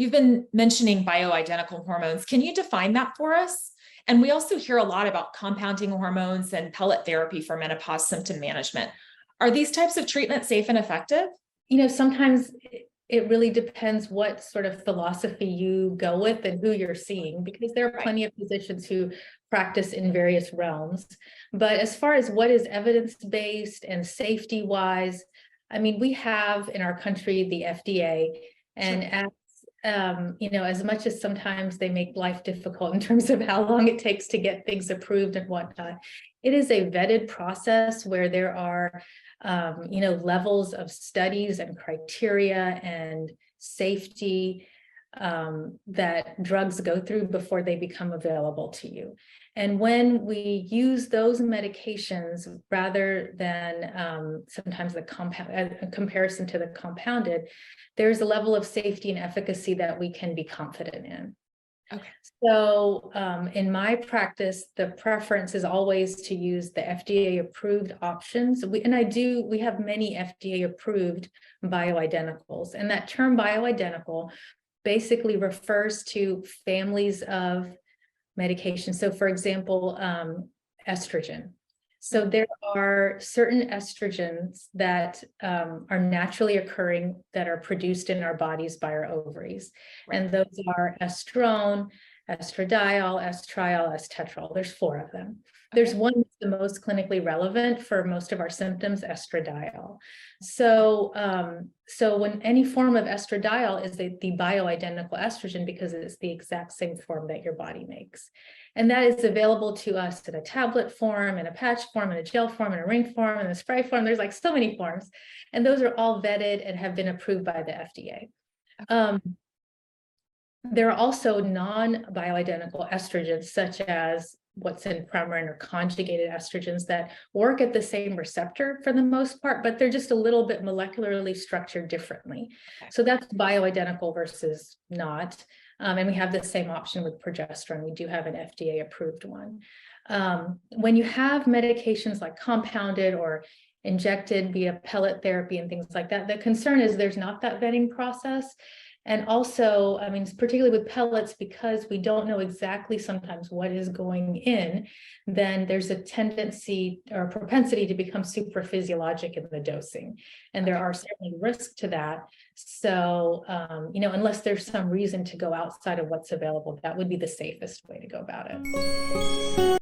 You've been mentioning bioidentical hormones. Can you define that for us? And we also hear a lot about compounding hormones and pellet therapy for menopause symptom management. Are these types of treatments safe and effective? Sometimes it really depends what sort of philosophy you go with and who you're seeing, because there are plenty of physicians who practice in various realms. But as far as what is evidence-based and safety-wise, I mean, we have in our country the FDA, and as much as sometimes they make life difficult in terms of how long it takes to get things approved and whatnot, it is a vetted process where there are levels of studies and criteria and safety that drugs go through before they become available to you. And when we use those medications rather than sometimes the compound, in comparison to the compounded, there's a level of safety and efficacy that we can be confident in. Okay. So in my practice, the preference is always to use the FDA approved options. We have many FDA approved bioidenticals, and that term bioidentical basically refers to families of medications. So for example, estrogen. So there are certain estrogens that are naturally occurring that are produced in our bodies by our ovaries. Right. And those are estrone, estradiol, estriol, estetrol. There's 4 of them. Okay. There's one that's the most clinically relevant for most of our symptoms, estradiol. So when any form of estradiol is the bioidentical estrogen, because it's the exact same form that your body makes. And that is available to us in a tablet form, in a patch form, in a gel form, in a ring form, in a spray form. There's like so many forms. And those are all vetted and have been approved by the FDA. There are also non-bioidentical estrogens, such as what's in Premarin or conjugated estrogens, that work at the same receptor for the most part, but they're just a little bit molecularly structured differently. Okay. So that's bioidentical versus not. And we have the same option with progesterone. We do have an FDA approved one. When you have medications like compounded or injected via pellet therapy and things like that, the concern is there's not that vetting process. And also, I mean, particularly with pellets, because we don't know exactly sometimes what is going in, then there's a tendency or a propensity to become super physiologic in the dosing. And there are certainly risks to that. So, unless there's some reason to go outside of what's available, that would be the safest way to go about it.